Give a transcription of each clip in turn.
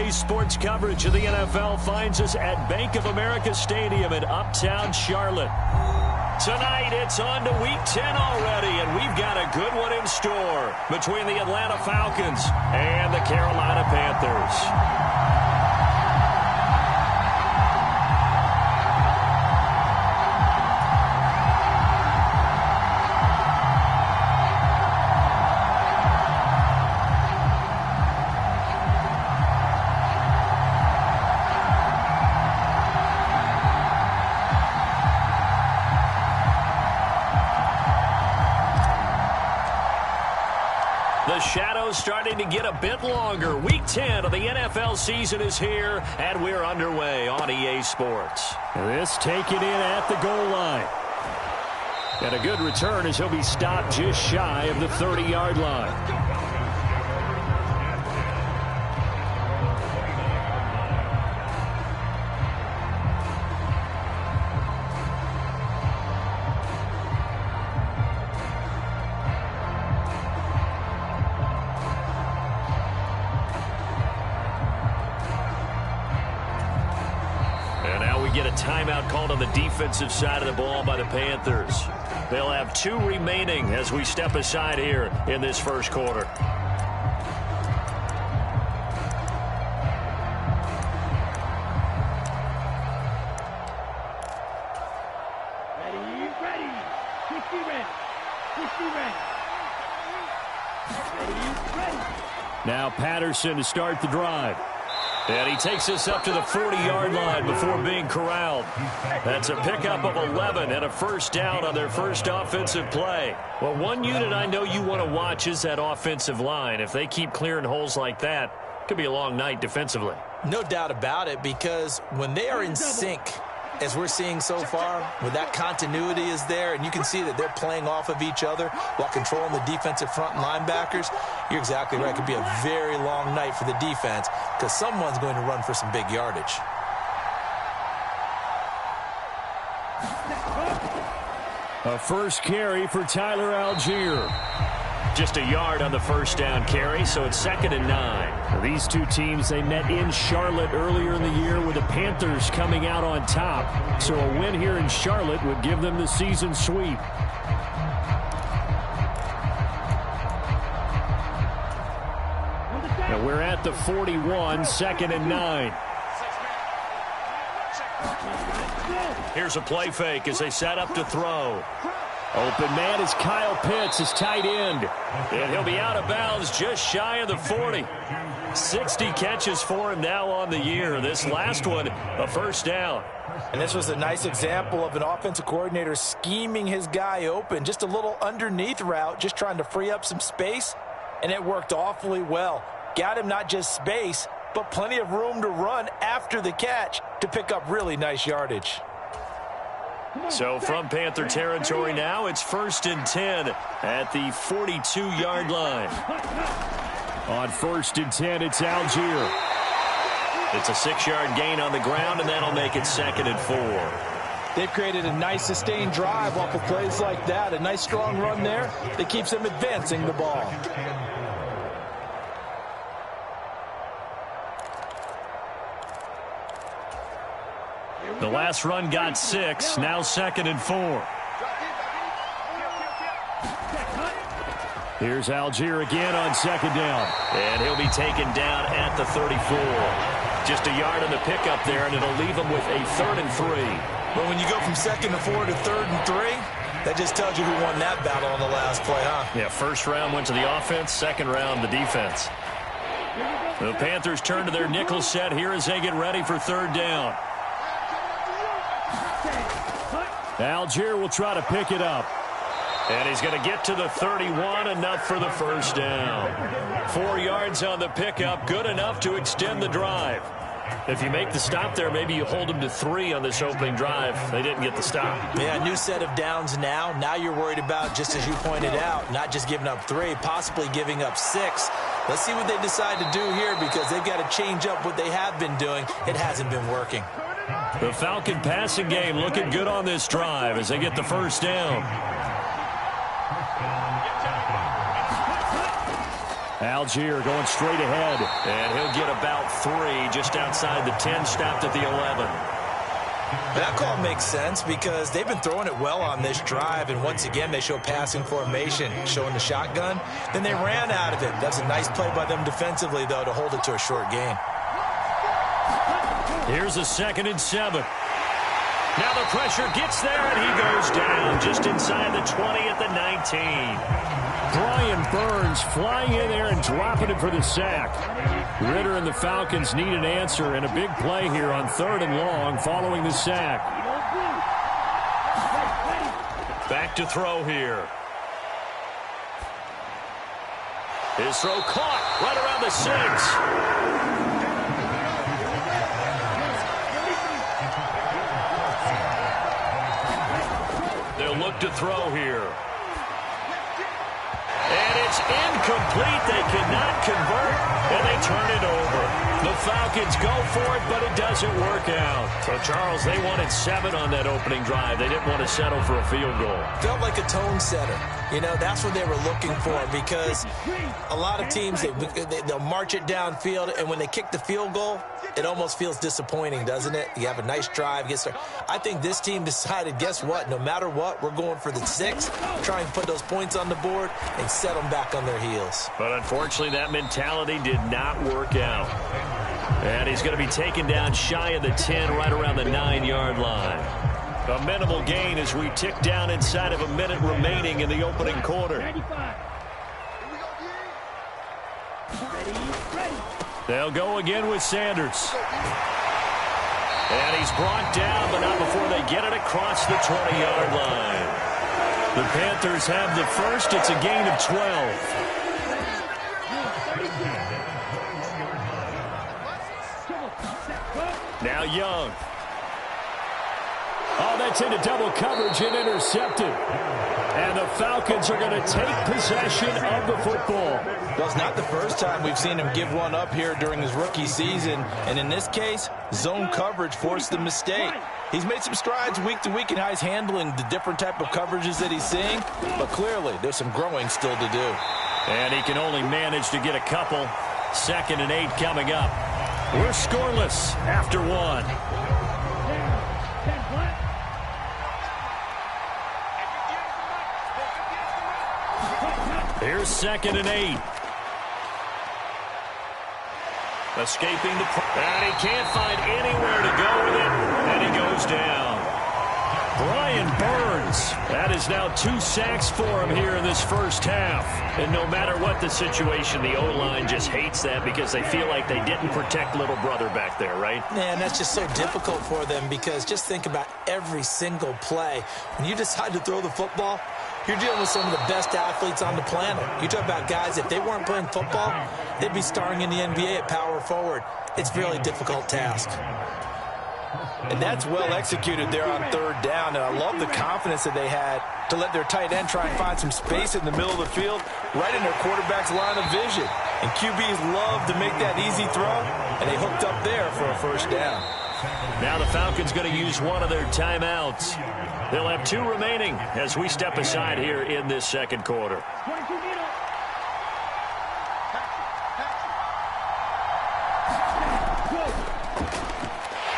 EA Sports coverage of the NFL finds us at Bank of America Stadium in Uptown Charlotte. Tonight, it's on to Week 10 already, and we've got a good one in store between the Atlanta Falcons and the Carolina Panthers. The shadow's starting to get a bit longer. Week 10 of the NFL season is here, and we're underway on EA Sports. This taken in at the goal line. And a good return as he'll be stopped just shy of the 30-yard line. Get a timeout called on the defensive side of the ball by the Panthers. They'll have 2 remaining as we step aside here in this first quarter. Ready. 50 ready. Now Patterson to start the drive. And he takes us up to the 40-yard line before being corralled. That's a pickup of 11 and a first down on their first offensive play. Well, one unit I know you want to watch is that offensive line. If they keep clearing holes like that, it could be a long night defensively. No doubt about it, because when they are in sync, as we're seeing so far, when that continuity is there, and you can see that they're playing off of each other while controlling the defensive front linebackers, you're exactly right. It could be a very long night for the defense because someone's going to run for some big yardage. A first carry for Tyler Algier. Just a yard on the first down carry, so it's 2nd and 9. These two teams, they met in Charlotte earlier in the year with the Panthers coming out on top. So a win here in Charlotte would give them the season sweep. Now we're at the 41, 2nd and 9. Here's a play fake as they set up to throw. Open man is Kyle Pitts, his tight end. And he'll be out of bounds just shy of the 40. 60 catches for him now on the year. This last one, a first down. And this was a nice example of an offensive coordinator scheming his guy open. Just a little underneath route, just trying to free up some space. And it worked awfully well. Got him not just space, but plenty of room to run after the catch to pick up really nice yardage. So from Panther territory now, it's 1st and 10 at the 42-yard line. On 1st and 10, it's Algier. It's a 6-yard gain on the ground, and that'll make it 2nd and 4. They've created a nice sustained drive off of plays like that. A nice strong run there that keeps them advancing the ball. The last run got 6, now 2nd and 4. Here's Algier again on 2nd down. And he'll be taken down at the 34. Just a yard on the pickup there, and it'll leave him with a 3rd and 3. But when you go from 2nd and 4 to 3rd and 3, that just tells you who won that battle on the last play, huh? Yeah, first round went to the offense, second round the defense. The Panthers turn to their nickel set here as they get ready for 3rd down. Algier will try to pick it up. And he's going to get to the 31, enough for the first down. 4 yards on the pickup, good enough to extend the drive. If you make the stop there, maybe you hold them to 3 on this opening drive. They didn't get the stop. Yeah, new set of downs now. Now you're worried about, just as you pointed out, not just giving up 3, possibly giving up 6. Let's see what they decide to do here, because they've got to change up what they have been doing. It hasn't been working. The Falcon passing game looking good on this drive as they get the first down. Algier going straight ahead. And he'll get about 3 just outside the 10, stopped at the 11. That call makes sense because they've been throwing it well on this drive, and once again they show passing formation, showing the shotgun. Then they ran out of it. That's a nice play by them defensively, though, to hold it to a short gain. Here's a 2nd and 7. Now the pressure gets there, and he goes down just inside the 20 at the 19. Brian Burns flying in there and dropping it for the sack. Ritter and the Falcons need an answer, and a big play here on 3rd and long following the sack. Back to throw here. His throw caught right around the 6. They'll look to throw here. And it's incomplete. They cannot convert, and they turn it over. The Falcons go for it, but it doesn't work out. So, Charles, they wanted 7 on that opening drive. They didn't want to settle for a field goal. Felt like a tone setter. You know, that's what they were looking for because a lot of teams, they'll march it downfield, and when they kick the field goal, it almost feels disappointing, doesn't it? You have a nice drive. I think this team decided, guess what? No matter what, we're going for the 6, trying to put those points on the board and set them back on their heels. But unfortunately, that mentality did not work out. And he's going to be taken down shy of the 10, right around the 9-yard line. A minimal gain as we tick down inside of a minute remaining in the opening quarter. They'll go again with Sanders. And he's brought down, but not before they get it across the 20-yard line. The Panthers have the first. It's a gain of 12. Now Young. Oh, that's into double coverage and intercepted. And the Falcons are going to take possession of the football. Well, it's not the first time we've seen him give one up here during his rookie season. And in this case, zone coverage forced the mistake. He's made some strides week to week in how he's handling the different type of coverages that he's seeing. But clearly, there's some growing still to do. And he can only manage to get a couple. 2nd and 8 coming up. We're scoreless after 1. Here's 2nd and 8. Escaping the... And he can't find anywhere to go with it. And he goes down. Brian Burns. That is now 2 sacks for him here in this first half. And no matter what the situation, the O-line just hates that because they feel like they didn't protect little brother back there, right? Man, that's just so difficult for them because just think about every single play. When you decide to throw the football, you're dealing with some of the best athletes on the planet. You talk about guys, if they weren't playing football, they'd be starring in the NBA at power forward. It's a really difficult task. And that's well executed there on 3rd down. And I love the confidence that they had to let their tight end try and find some space in the middle of the field, right in their quarterback's line of vision. And QBs love to make that easy throw, and they hooked up there for a 1st down. Now the Falcons going to use one of their timeouts. They'll have 2 remaining as we step aside here in this 2nd quarter.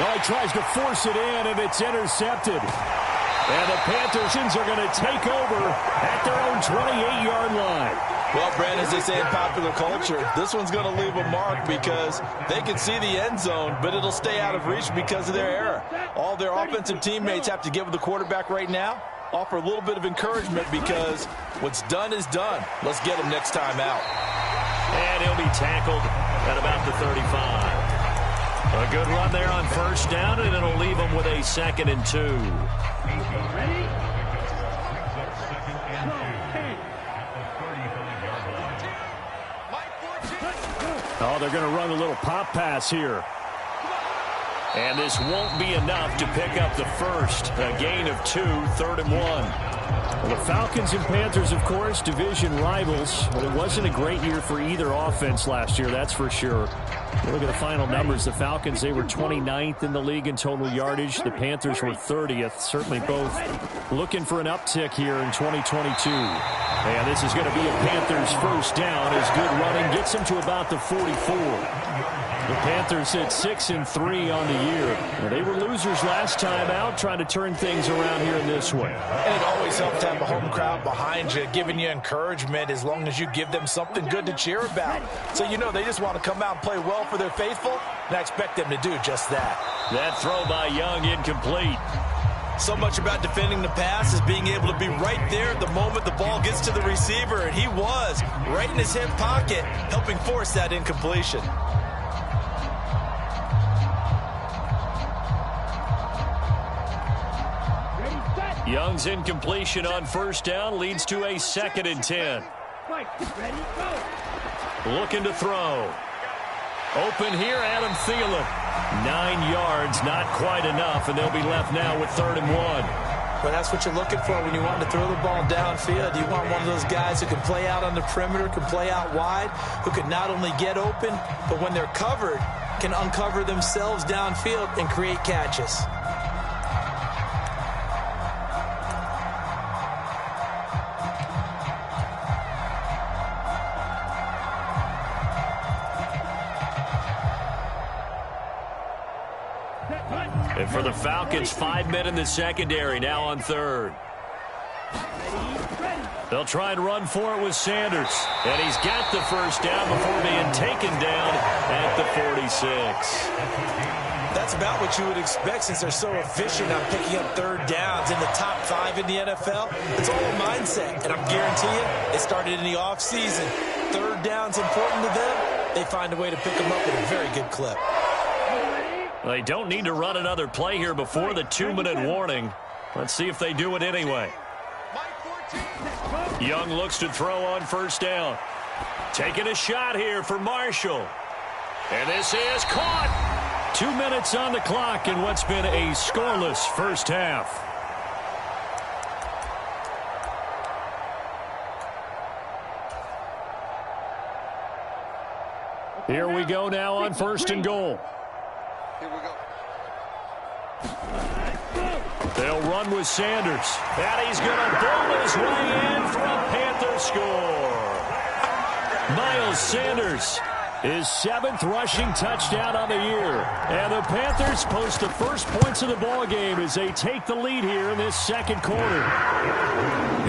Oh, he tries to force it in, and it's intercepted. And the Panthers are going to take over at their own 28-yard line. Well, Brandon, as they say in popular culture, this one's going to leave a mark because they can see the end zone, but it'll stay out of reach because of their error. All their offensive teammates have to give the quarterback right now, offer a little bit of encouragement because what's done is done. Let's get him next time out. And he'll be tackled at about the 35. A good run there on 1st down, and it'll leave them with a 2nd and 2. Ready? Oh, they're going to run a little pop pass here. And this won't be enough to pick up the first. A gain of 2, 3rd and 1. Well, the Falcons and Panthers, of course, division rivals. But it wasn't a great year for either offense last year, that's for sure. Look at the final numbers. The Falcons, they were 29th in the league in total yardage. The Panthers were 30th. Certainly both looking for an uptick here in 2022. And this is going to be a Panthers first down as good running gets them to about the 44. The Panthers hit 6-3 on the year. They were losers last time out, trying to turn things around here in this one. And it always helps to have a home crowd behind you, giving you encouragement as long as you give them something good to cheer about. So you know they just want to come out and play well for their faithful, and I expect them to do just that. That throw by Young incomplete. So much about defending the pass is being able to be right there at the moment the ball gets to the receiver, and he was right in his hip pocket, helping force that incompletion. Young's incompletion on first down leads to a 2nd and 10. Looking to throw. Open here, Adam Thielen. 9 yards, not quite enough, and they'll be left now with 3rd and 1. But that's what you're looking for when you want to throw the ball downfield. You want one of those guys who can play out on the perimeter, can play out wide, who can not only get open, but when they're covered, can uncover themselves downfield and create catches. And for the Falcons, 5 men in the secondary, now on 3rd. They'll try and run for it with Sanders. And he's got the first down before being taken down at the 46. That's about what you would expect since they're so efficient on picking up 3rd downs in the top 5 in the NFL. It's all a mindset, and I'm guaranteeing you, it started in the offseason. 3rd down's important to them. They find a way to pick them up at a very good clip. They don't need to run another play here before the 2-minute warning. Let's see if they do it anyway. Young looks to throw on first down. Taking a shot here for Marshall. And this is caught. 2 minutes on the clock in what's been a scoreless first half. Here we go now on 1st and goal. Here we go. They'll run with Sanders. And he's going to bull his way in for a Panther score. Miles Sanders, his 7th rushing touchdown on the year. And the Panthers post the first points of the ball game as they take the lead here in this 2nd quarter.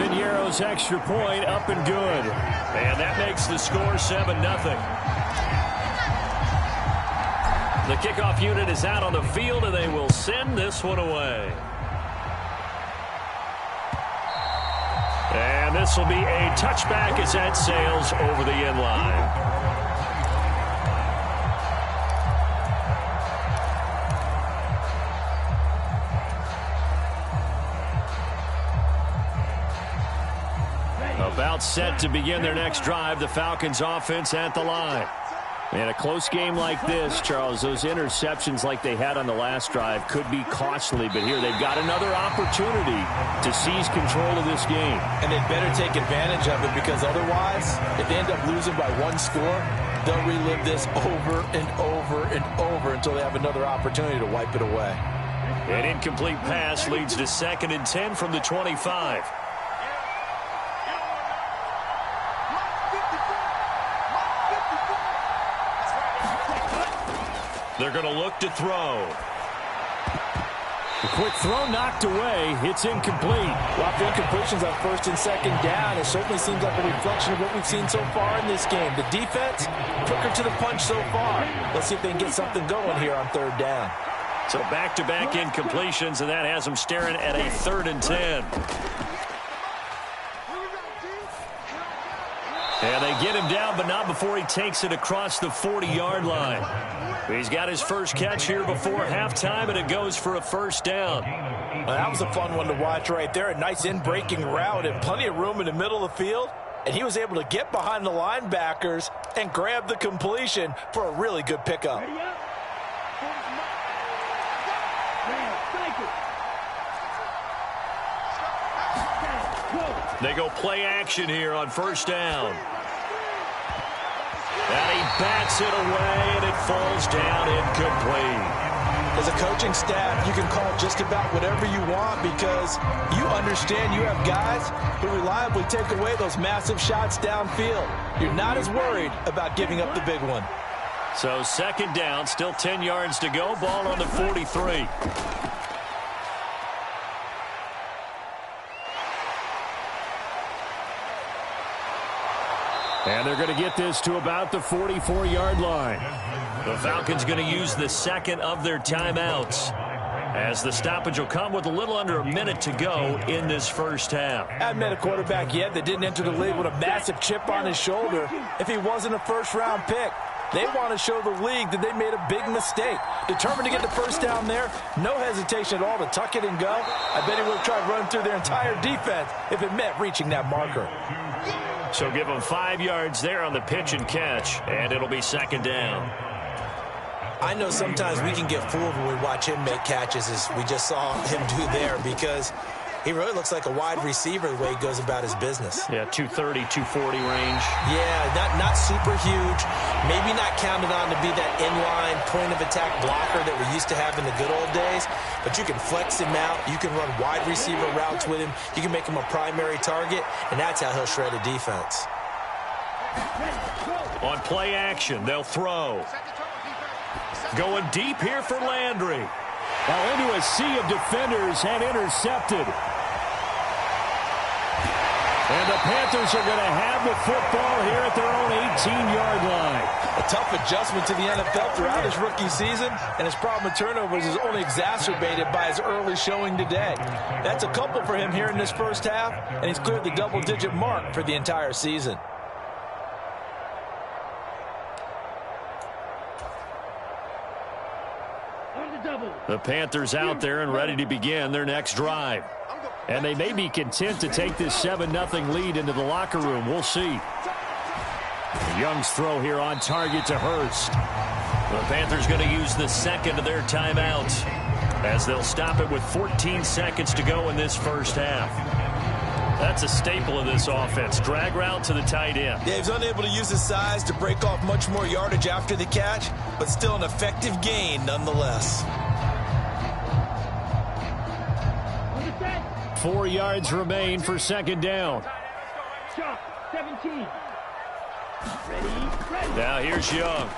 Piñeiro's extra point up and good. And that makes the score 7-0. The kickoff unit is out on the field, and they will send this one away. And this will be a touchback as that sails over the end line. About set to begin their next drive, the Falcons offense at the line. In a close game like this, Charles, those interceptions like they had on the last drive could be costly, but here they've got another opportunity to seize control of this game. And they better take advantage of it, because otherwise, if they end up losing by 1 score, they'll relive this over and over and over until they have another opportunity to wipe it away. An incomplete pass leads to 2nd and 10 from the 25. They're going to look to throw. The quick throw knocked away. It's incomplete. Lots of incompletions on 1st and 2nd down. It certainly seems like a reflection of what we've seen so far in this game. The defense, quicker to the punch so far. Let's see if they can get something going here on 3rd down. So back-to-back incompletions, and that has them staring at a 3rd and 10. And they get him down, but not before he takes it across the 40-yard line. He's got his first catch here before halftime, and it goes for a first down. Well, that was a fun one to watch right there. A nice in-breaking route and plenty of room in the middle of the field. And he was able to get behind the linebackers and grab the completion for a really good pickup. They go play action here on first down. And he bats it away, and it falls down incomplete. The As a coaching staff, you can call just about whatever you want because you understand you have guys who reliably take away those massive shots downfield. You're not as worried about giving up the big one. So second down, still 10 yards to go. Ball on the 43. And they're going to get this to about the 44-yard line. The Falcons going to use the second of their timeouts, as the stoppage will come with a little under a minute to go in this first half. I haven't met a quarterback yet that didn't enter the league with a massive chip on his shoulder if he wasn't a first-round pick. They want to show the league that they made a big mistake. Determined to get the first down there, no hesitation at all to tuck it and go. I bet he would have tried running through their entire defense if it meant reaching that marker. So give him 5 yards there on the pitch and catch, and it'll be second down. I know sometimes we can get fooled when we watch him make catches, as we just saw him do there, because he really looks like a wide receiver the way he goes about his business. Yeah, 230, 240 range. Yeah, not super huge. Maybe not counted on to be that inline point-of-attack blocker that we used to have in the good old days, but you can flex him out. You can run wide receiver routes with him. You can make him a primary target, and that's how he'll shred a defense. On play action, they'll throw. Going deep here for Landry. Now into a sea of defenders and intercepted. And the Panthers are going to have the football here at their own 18-yard line. A tough adjustment to the NFL throughout his rookie season, and his problem with turnovers is only exacerbated by his early showing today. That's a couple for him here in this first half, and he's cleared the double-digit mark for the entire season. The Panthers out there and ready to begin their next drive. And they may be content to take this 7-0 lead into the locker room. We'll see. Young's throw here on target to Hurst. The Panthers going to use the second of their timeouts, as they'll stop it with 14 seconds to go in this first half. That's a staple of this offense. Drag route to the tight end. Yeah, he's unable to use his size to break off much more yardage after the catch, but still an effective gain nonetheless. 4 yards remain for second down. 17. Now here's Young.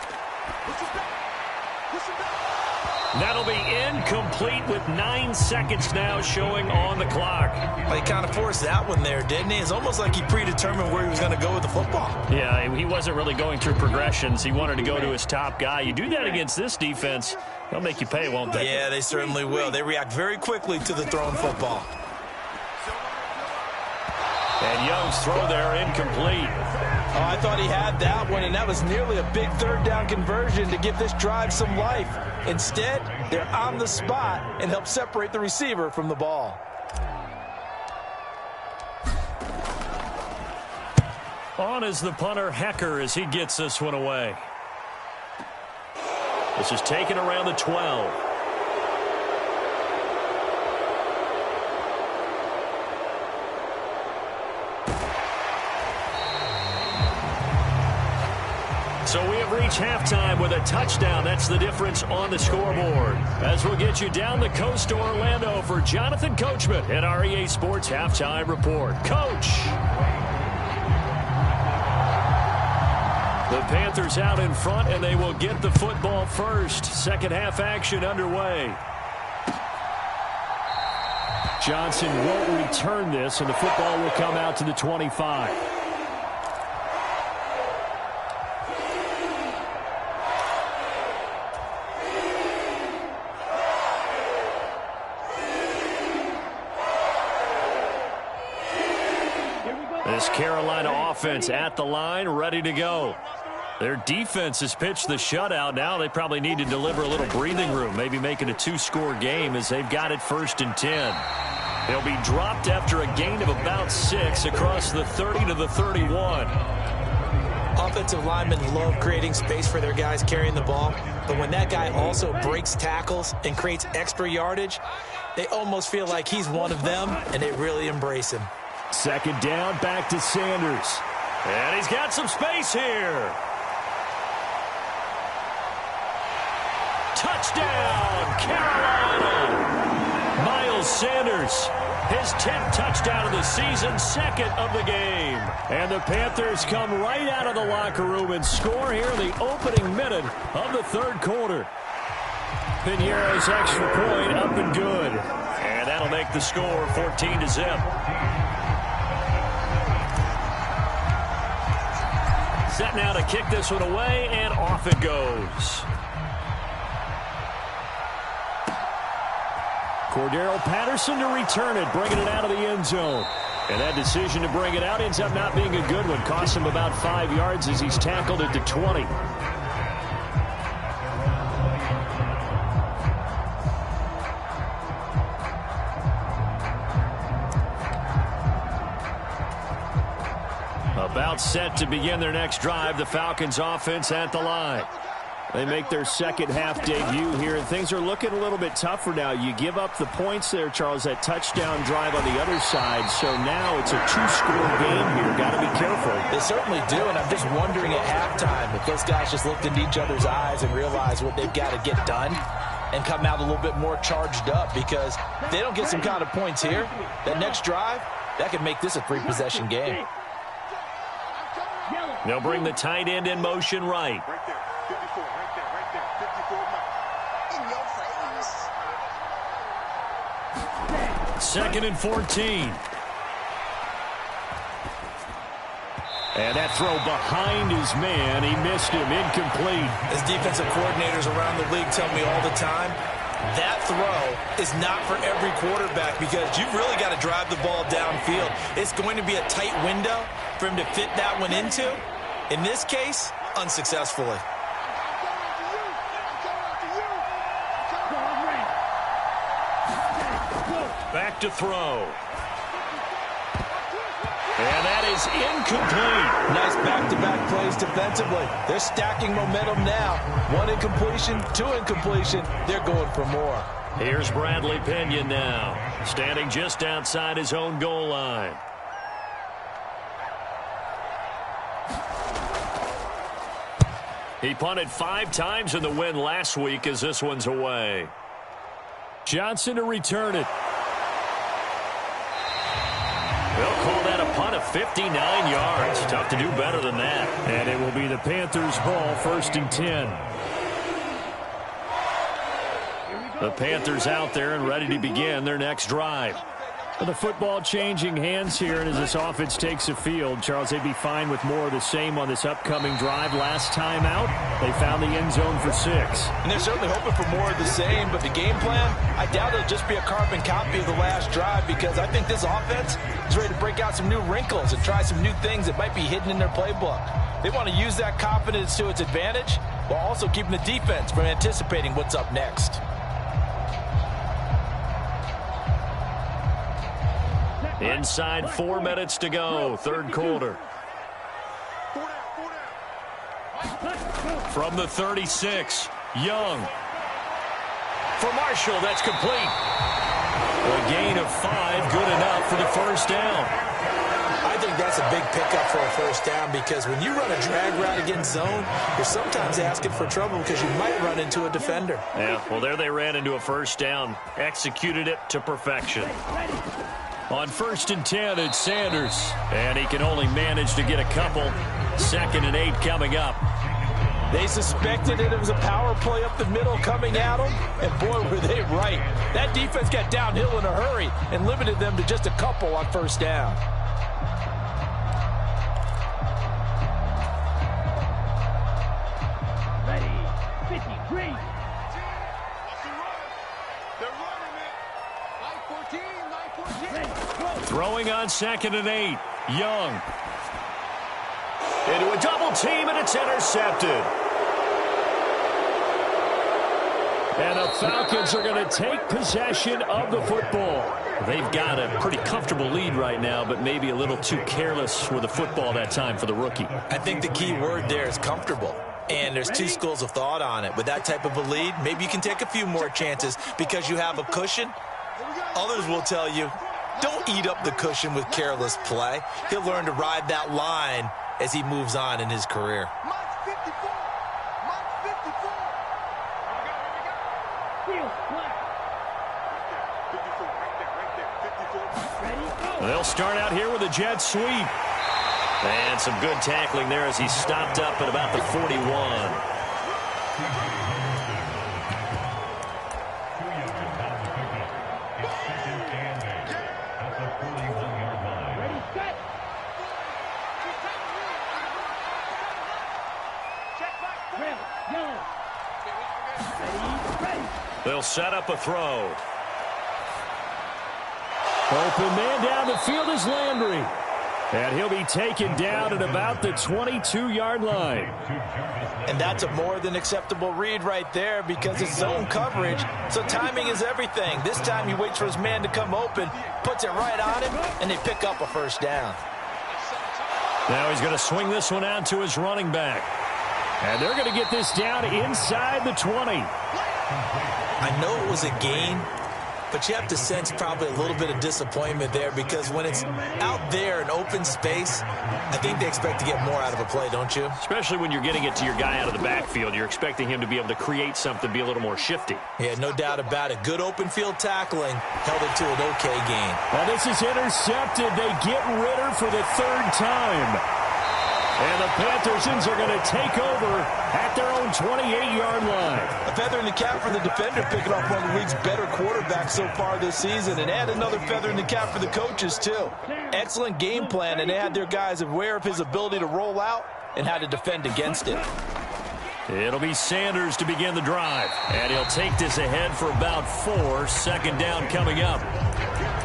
That'll be incomplete with 9 seconds now showing on the clock. Well, he kind of forced that one there, didn't he? It's almost like he predetermined where he was going to go with the football. Yeah, he wasn't really going through progressions. He wanted to go to his top guy. You do that against this defense, they'll make you pay, won't they? Yeah, they certainly will. They react very quickly to the thrown football. And Young's throw there incomplete. Oh, I thought he had that one, and that was nearly a big third down conversion to give this drive some life. Instead, they're on the spot and help separate the receiver from the ball. On is the punter, Hecker, as he gets this one away. This is taken around the 12. So we have reached halftime with a touchdown. That's the difference on the scoreboard. As we'll get you down the coast to Orlando for Jonathan Coachman at our EA Sports Halftime Report. Coach! The Panthers out in front, and they will get the football first. Second half action underway. Johnson won't return this, and the football will come out to the 25. This Carolina offense at the line, ready to go. Their defense has pitched the shutout. Now they probably need to deliver a little breathing room, maybe make it a 2-score game as they've got it 1st and 10. They'll be dropped after a gain of about 6 across the 30 to the 31. Offensive linemen love creating space for their guys carrying the ball, but when that guy also breaks tackles and creates extra yardage, they almost feel like he's one of them, and they really embrace him. Second down, back to Sanders. And he's got some space here. Touchdown, Carolina. Miles Sanders, his 10th touchdown of the season, second of the game. And the Panthers come right out of the locker room and score here in the opening minute of the third quarter. Pinheiro's extra point up and good. And that'll make the score 14-0. Set now to kick this one away, and off it goes. Cordero Patterson to return it, bringing it out of the end zone. And that decision to bring it out ends up not being a good one. Costs him about 5 yards as he's tackled at the 20. About set to begin their next drive, the Falcons offense at the line. They make their second half debut here, and things are looking a little bit tougher now. You give up the points there, Charles, that touchdown drive on the other side, so now it's a two-score game here. Got to be careful. They certainly do, and I'm just wondering at halftime if those guys just looked into each other's eyes and realized what they've got to get done and come out a little bit more charged up, because if they don't get some kind of points here, that next drive, that could make this a three-possession game. They'll bring the tight end in motion right. Right there. 54. Right there. 54. In your face. Second and 14. And that throw behind his man. He missed him. Incomplete. As defensive coordinators around the league tell me all the time, that throw is not for every quarterback, because you've really got to drive the ball downfield. It's going to be a tight window for him to fit that one into. In this case, unsuccessfully. Back to throw. And that is incomplete. Nice back-to-back plays defensively. They're stacking momentum now. One incompletion, two incompletion. They're going for more. Here's Bradley Pinion now, standing just outside his own goal line. He punted 5 times in the win last week as this one's away. Johnson to return it. They'll call that a punt of 59 yards. Tough to do better than that. And it will be the Panthers' ball, 1st and 10. The Panthers out there and ready to begin their next drive. The football changing hands here, and as this offense takes the field, Charles, they'd be fine with more of the same on this upcoming drive. Last time out, they found the end zone for 6. And they're certainly hoping for more of the same, but the game plan, I doubt it'll just be a carbon copy of the last drive, because I think this offense is ready to break out some new wrinkles and try some new things that might be hidden in their playbook. They want to use that confidence to its advantage while also keeping the defense from anticipating what's up next. Inside 4 minutes to go, third quarter. From the 36, Young. For Marshall, that's complete. A gain of 5, good enough for the first down. I think that's a big pickup for a first down, because when you run a drag route against zone, you're sometimes asking for trouble because you might run into a defender. Yeah, well, there they ran into a first down. Executed it to perfection. On 1st and 10, it's Sanders. And he can only manage to get a couple. 2nd and 8 coming up. They suspected it was a power play up the middle coming at them, and boy, were they right. That defense got downhill in a hurry and limited them to just a couple on first down. Ready, 53. Throwing on 2nd and 8. Young. Into a double team, and it's intercepted. And the Falcons are going to take possession of the football. They've got a pretty comfortable lead right now, but maybe a little too careless with the football that time for the rookie. I think the key word there is comfortable. And there's two schools of thought on it. With that type of a lead, maybe you can take a few more chances because you have a cushion. Others will tell you, don't eat up the cushion with careless play. He'll learn to ride that line as he moves on in his career. Mark 54. Mark 54. They'll start out here with a jet sweep. And some good tackling there as he stopped up at about the 41. They'll set up a throw. Open man down the field is Landry. And he'll be taken down at about the 22-yard line. And that's a more than acceptable read right there because it's zone coverage, so timing is everything. This time he waits for his man to come open, puts it right on him, and they pick up a first down. Now he's going to swing this one out to his running back. And they're going to get this down inside the 20. I know it was a gain, but you have to sense probably a little bit of disappointment there because when it's out there in open space, I think they expect to get more out of a play, don't you? Especially when you're getting it to your guy out of the backfield. You're expecting him to be able to create something, be a little more shifty. Yeah, no doubt about it. Good open field tackling held it to an okay gain. Well, this is intercepted. They get Ritter for the third time. And the Panthersons are going to take over at their own 28-yard line. A feather in the cap for the defender, picking off one of the league's better quarterbacks so far this season, and add another feather in the cap for the coaches, too. Excellent game plan, and they had their guys aware of his ability to roll out and how to defend against it. It'll be Sanders to begin the drive, and he'll take this ahead for about 4. Second down coming up.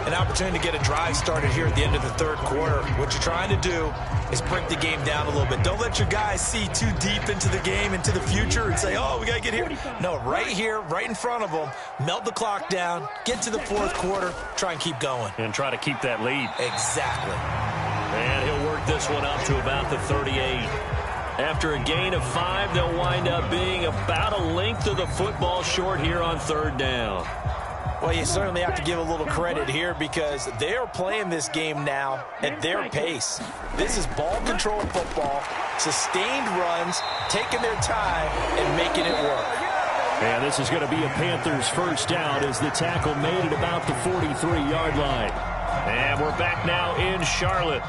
An opportunity to get a drive started here at the end of the third quarter. What you're trying to do is break the game down a little bit. Don't let your guys see too deep into the game, into the future, and say, oh, we got to get here. No, right here, right in front of them, melt the clock down, get to the fourth quarter, try and keep going. And try to keep that lead. Exactly. And he'll work this one up to about the 38. After a gain of 5, they'll wind up being about a length of the football short here on third down. Well, you certainly have to give a little credit here because they are playing this game now at their pace. This is ball control football, sustained runs, taking their time and making it work. And this is going to be a Panthers first down as the tackle made at about the 43-yard line. And we're back now in Charlotte.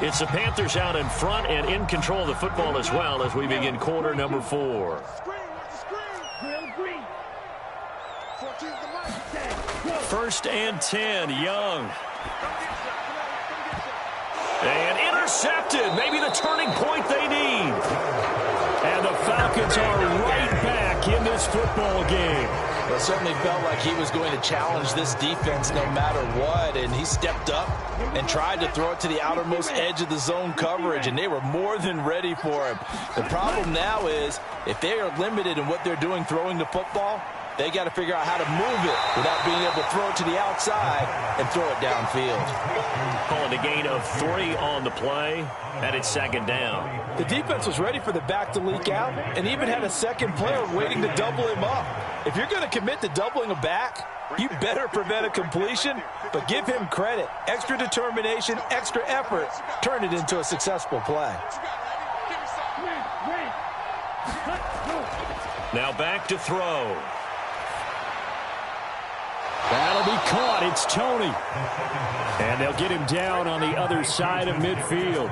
It's the Panthers out in front and in control of the football as well as we begin quarter number 4. First and 10, Young. And intercepted. Maybe the turning point they need. And the Falcons are right back in this football game. Well, it certainly felt like he was going to challenge this defense no matter what, and he stepped up and tried to throw it to the outermost edge of the zone coverage, and they were more than ready for him. The problem now is if they are limited in what they're doing throwing the football, they got to figure out how to move it without being able to throw it to the outside and throw it downfield. Calling a gain of 3 on the play, and it's second down. The defense was ready for the back to leak out and even had a second player waiting to double him up. If you're going to commit to doubling a back, you better prevent a completion, but give him credit. Extra determination, extra effort, turn it into a successful play. Now back to throw. That'll be caught. It's Tony. And they'll get him down on the other side of midfield.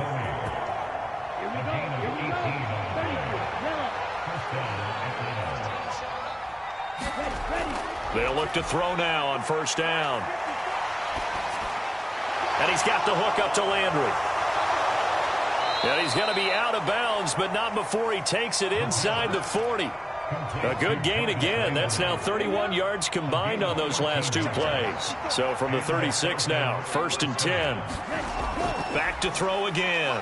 They'll look to throw now on first down. And he's got the hook up to Landry. And he's going to be out of bounds, but not before he takes it inside the 40. A good gain again. That's now 31 yards combined on those last 2 plays. So from the 36 now, first and 10. Back to throw again.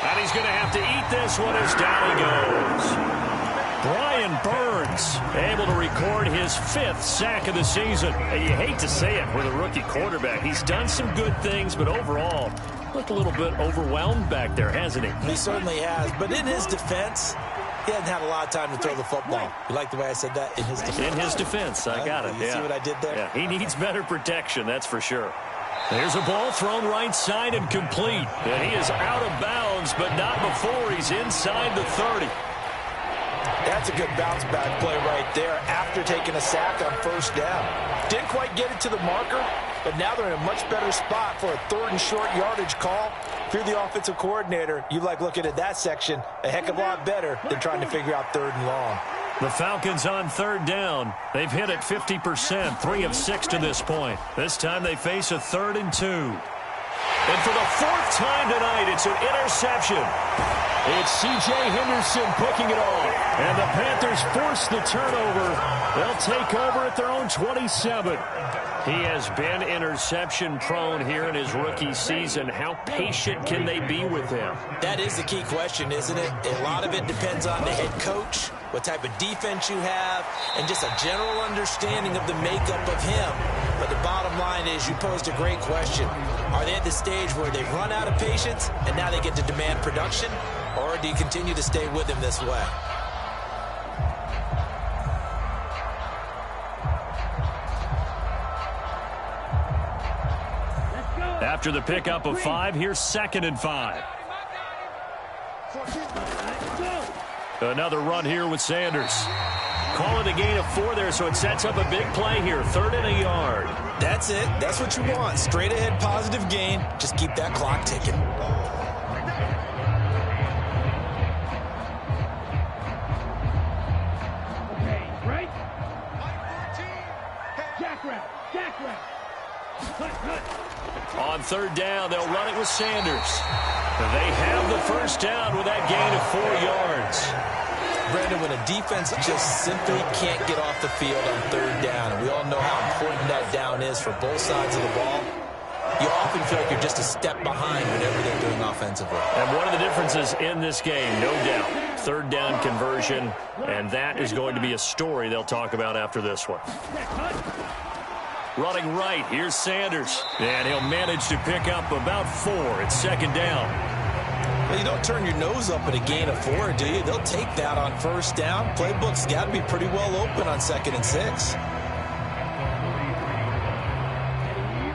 And he's going to have to eat this one as down he goes. Brian Burns able to record his 5th sack of the season. And you hate to say it with a rookie quarterback. He's done some good things, but overall, looked a little bit overwhelmed back there, hasn't he? He certainly has. But in his defense, he hasn't had a lot of time to throw the football. You like the way I said that? In his defense. In his defense. I got it. You see what I did there? Yeah, he needs better protection, that's for sure. There's a ball thrown right side and complete. And he is out of bounds, but not before he's inside the 30. That That's a good bounce back play right there after taking a sack on first down. Didn't quite get it to the marker, but now they're in a much better spot for a 3rd and short yardage call. If you're the offensive coordinator, you like looking at that section a heck of a lot better than trying to figure out 3rd and long. The Falcons on 3rd down. They've hit it 50%, 3 of 6 to this point. This time they face a 3rd and 2. And for the 4th time tonight, it's an interception. It's C.J. Henderson picking it off. And the Panthers force the turnover. They'll take over at their own 27. He has been interception prone here in his rookie season. How patient can they be with him? That is the key question, isn't it? A lot of it depends on the head coach, what type of defense you have, and just a general understanding of the makeup of him. But the bottom line is you posed a great question. Are they at the stage where they've run out of patience and now they get to demand production? Or do you continue to stay with him this way? After the pickup of 5, here's 2nd and 5. Another run here with Sanders. Call it a gain of 4 there, so it sets up a big play here. 3rd and a yard. That's it. That's what you want. Straight ahead positive gain. Just keep that clock ticking. Okay, right? Jack route. Jack route. Cut. On 3rd down, they'll run it with Sanders. They have the first down with that gain of 4 yards. Brandon, when a defense just simply can't get off the field on 3rd down, and we all know how important that down is for both sides of the ball, you often feel like you're just a step behind whatever they're doing offensively. And one of the differences in this game, no doubt, 3rd down conversion, and that is going to be a story they'll talk about after this one. Running right, here's Sanders. And he'll manage to pick up about 4 at 2nd down. Well, you don't turn your nose up at a gain of 4, do you? They'll take that on 1st down. Playbook's got to be pretty well open on 2nd and 6.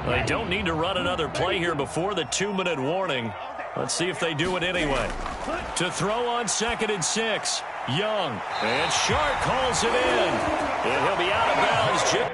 They don't need to run another play here before the 2-minute warning. Let's see if they do it anyway. To throw on 2nd and 6, Young. And Shark calls it in. And he'll be out of bounds.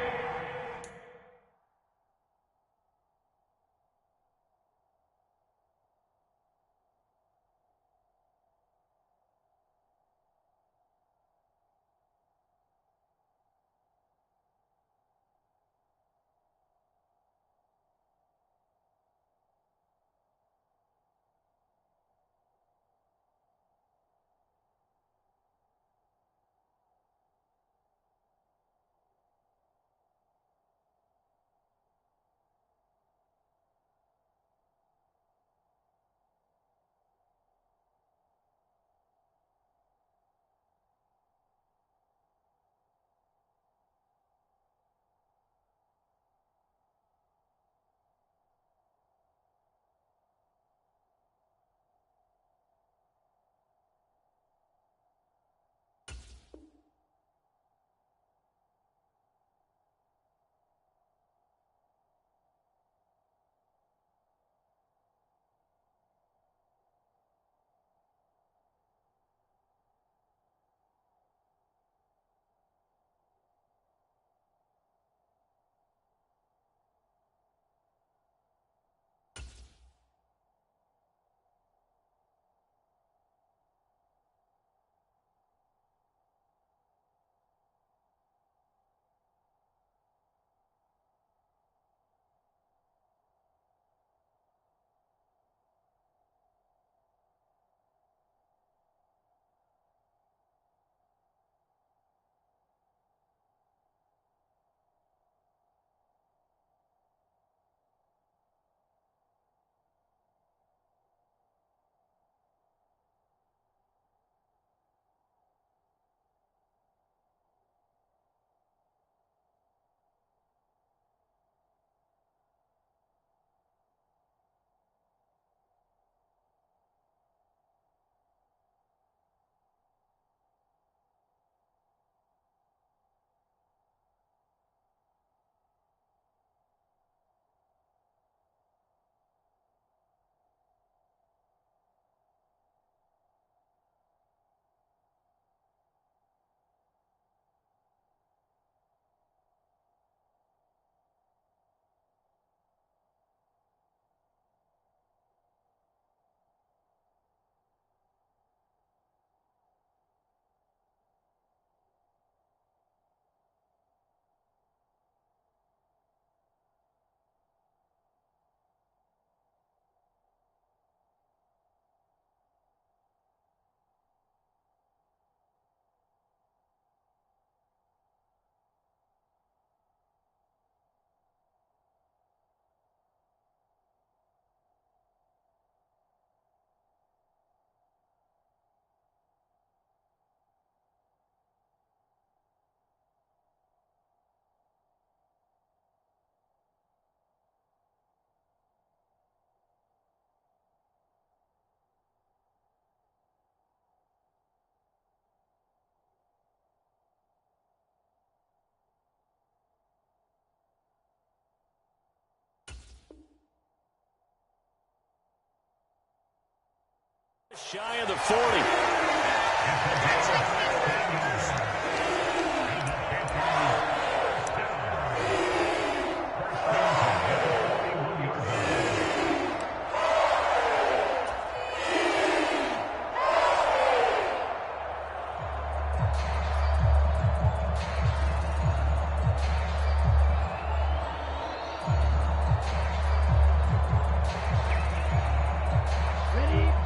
Shy of the 40.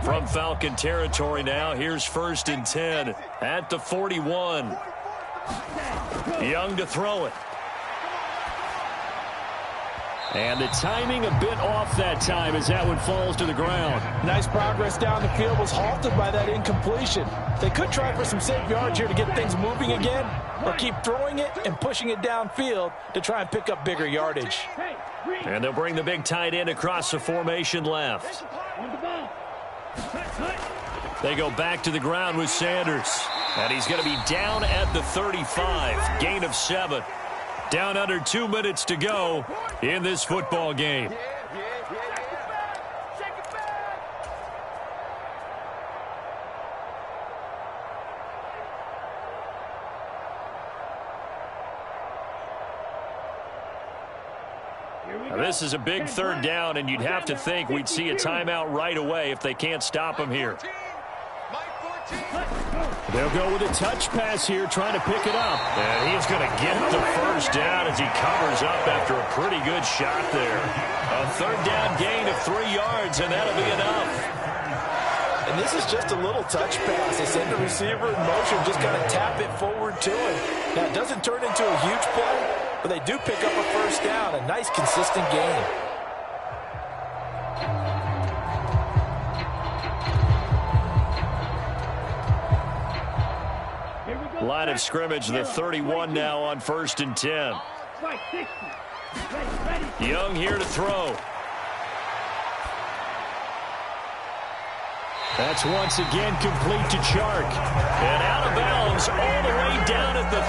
From Falcon territory now, here's 1st and 10 at the 41. Young to throw it. And the timing a bit off that time as that one falls to the ground. Nice progress down the field was halted by that incompletion. They could try for some safe yards here to get things moving again, or keep throwing it and pushing it downfield to try and pick up bigger yardage. And they'll bring the big tight end across the formation left. They go back to the ground with Sanders. And he's going to be down at the 35. Gain of 7. Down under 2 minutes to go in this football game. Now, this is a big 3rd down, and you'd have to think we'd see a timeout right away if they can't stop him here. They'll go with a touch pass here, trying to pick it up. And he's going to get the 1st down as he covers up after a pretty good shot there. A 3rd down gain of 3 yards, and that'll be enough. And this is just a little touch pass. They send the receiver in motion, just kind of tap it forward to him. Now, it doesn't turn into a huge play, but they do pick up a 1st down, a nice, consistent gain. Line of scrimmage, the 31 now on 1st and 10. Young here to throw. That's once again complete to Chark. And out of bounds all the way down at the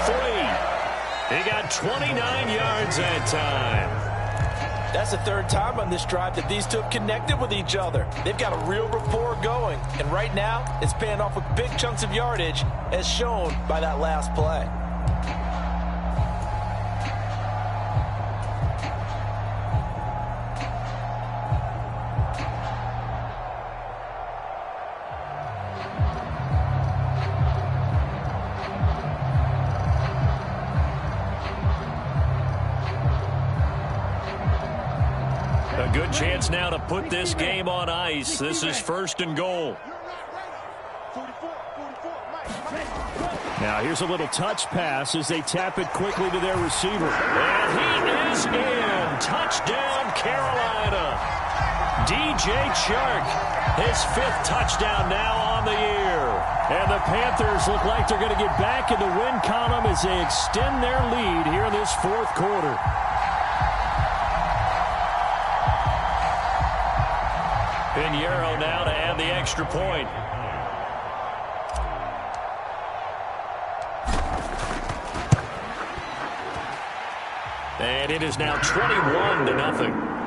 3. He got 29 yards that time. That's the 3rd time on this drive that these two have connected with each other. They've got a real rapport going. And right now, it's paying off with big chunks of yardage, as shown by that last play. A good chance now to put this game on ice. This is 1st and goal. Now here's a little touch pass as they tap it quickly to their receiver. And he is in. Touchdown, Carolina. DJ Chark, his 5th touchdown now on the year. And the Panthers look like they're going to get back in the win column as they extend their lead here in this 4th quarter. Pinheiro now to add the extra point. And it is now 21-0.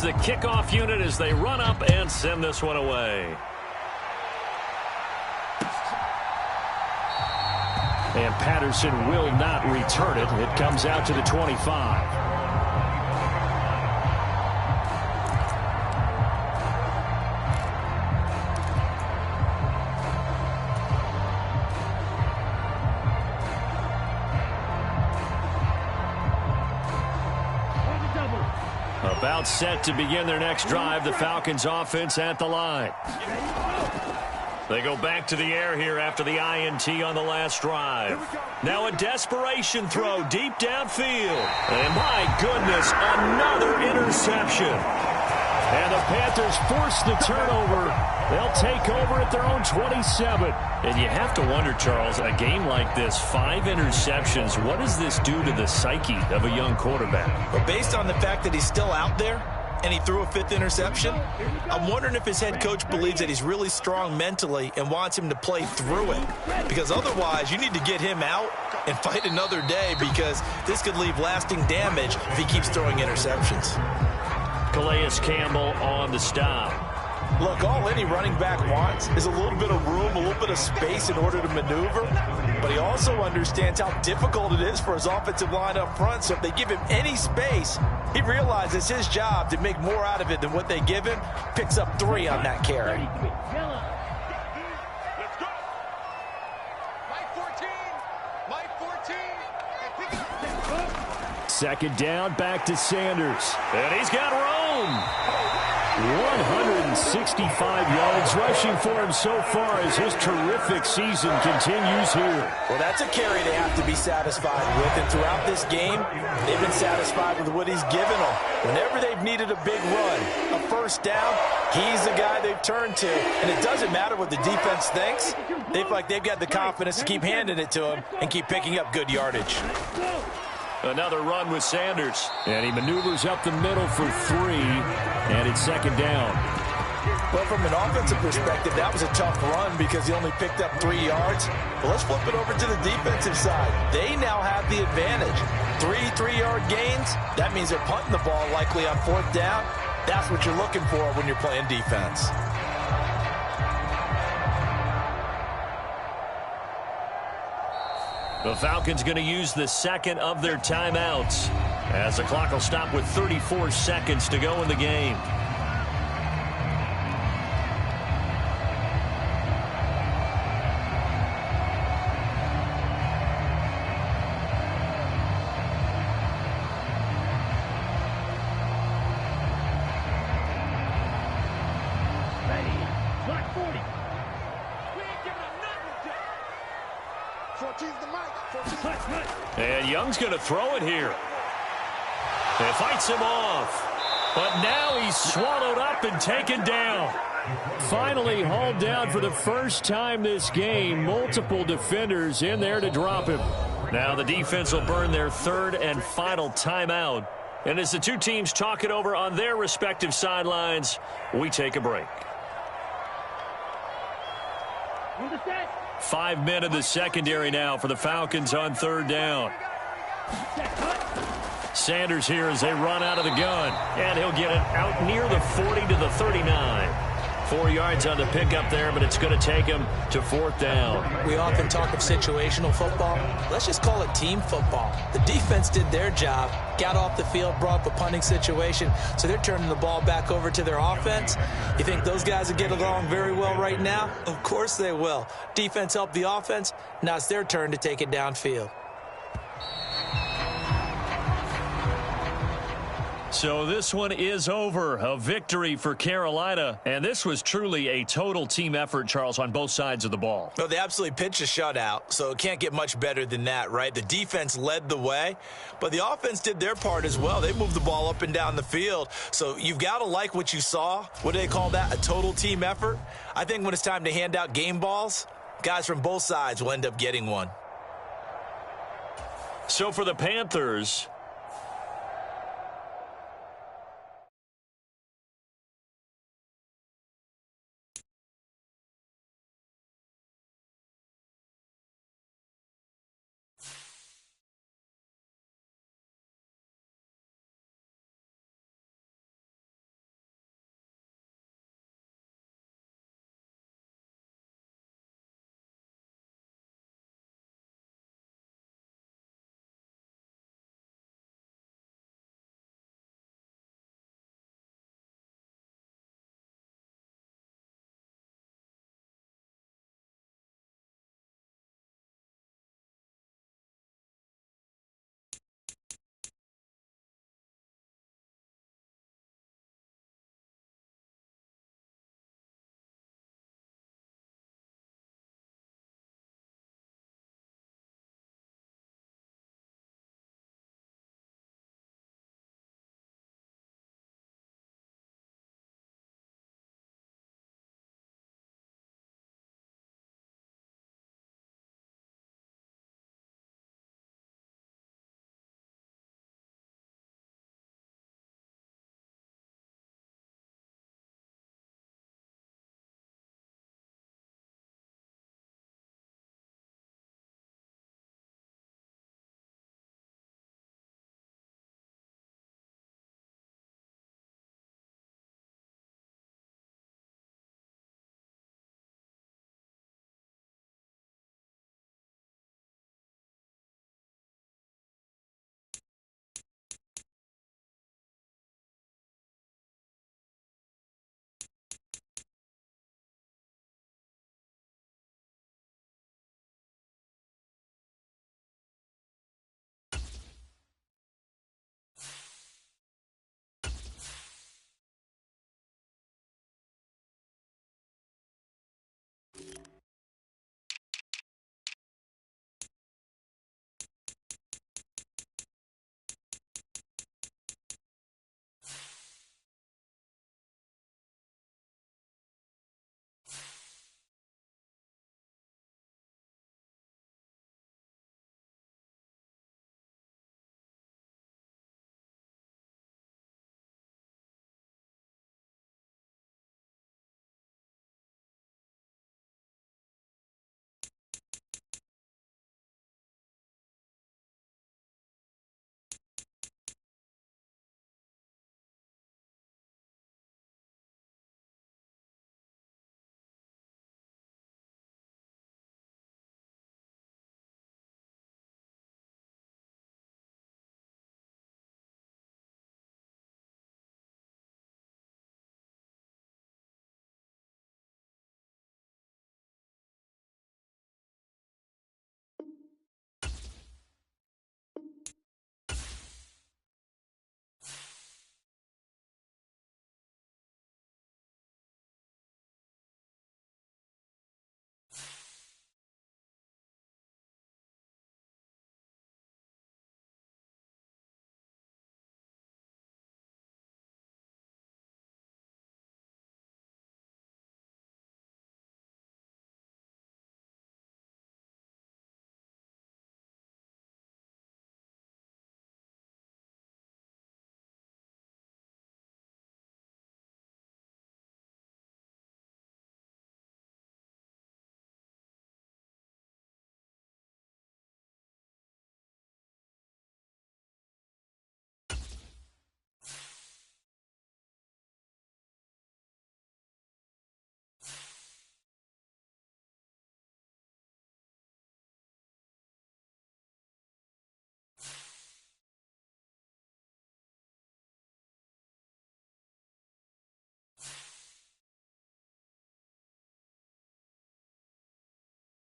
The kickoff unit as they run up and send this one away. And Patterson will not return it. It comes out to the 25. About set to begin their next drive. The Falcons offense at the line. They go back to the air here after the INT on the last drive. Now a desperation throw deep downfield. And my goodness, another interception. And the Panthers force the turnover. They'll take over at their own 27. And you have to wonder, Charles, a game like this, 5 interceptions, what does this do to the psyche of a young quarterback? Well, based on the fact that he's still out there, and he threw a 5th interception. I'm wondering if his head coach believes that he's really strong mentally and wants him to play through it. Because otherwise, you need to get him out and fight another day, because this could leave lasting damage if he keeps throwing interceptions. Calais Campbell on the stop. Look, all any running back wants is a little bit of room, a little bit of space in order to maneuver. But he also understands how difficult it is for his offensive line up front. So if they give him any space, he realizes his job to make more out of it than what they give him. Picks up 3 on that carry. Let's go. My 14. Second down, back to Sanders. And he's got room. 165 yards rushing for him so far as his terrific season continues here. Well, that's a carry they have to be satisfied with. And throughout this game, they've been satisfied with what he's given them. Whenever they've needed a big run, a first down, he's the guy they've turned to. And it doesn't matter what the defense thinks. They feel like they've got the confidence to keep handing it to him and keep picking up good yardage. Another run with Sanders. And he maneuvers up the middle for 3. And it's second down. Well, from an offensive perspective, that was a tough run because he only picked up 3 yards. But let's flip it over to the defensive side. They now have the advantage. 3 3-yard gains. That means they're punting the ball likely on 4th down. That's what you're looking for when you're playing defense. The Falcons going to use the second of their timeouts as the clock will stop with 34 seconds to go in the game. Clock 40. 14's the mic. 14's Cut, cut. And Young's going to throw it here. It fights him off. But now he's swallowed up and taken down. Finally hauled down for the first time this game. Multiple defenders in there to drop him. Now the defense will burn their 3rd and final timeout. And as the two teams talk it over on their respective sidelines, we take a break. On the set. 5 men in the secondary now for the Falcons on 3rd down. Set, cut. Sanders here as they run out of the gun. And he'll get it out near the 40 to the 39. 4 yards on the pickup there, but it's going to take him to 4th down. We often talk of situational football. Let's just call it team football. The defense did their job, got off the field, brought up a punting situation, so they're turning the ball back over to their offense. You think those guys will get along very well right now? Of course they will. Defense helped the offense. Now it's their turn to take it downfield. So this one is over. A victory for Carolina. And this was truly a total team effort, Charles, on both sides of the ball. Well, they absolutely pitched a shutout, so it can't get much better than that, right? The defense led the way, but the offense did their part as well. They moved the ball up and down the field. So you've got to like what you saw. What do they call that? A total team effort? I think when it's time to hand out game balls, guys from both sides will end up getting one. So for the Panthers,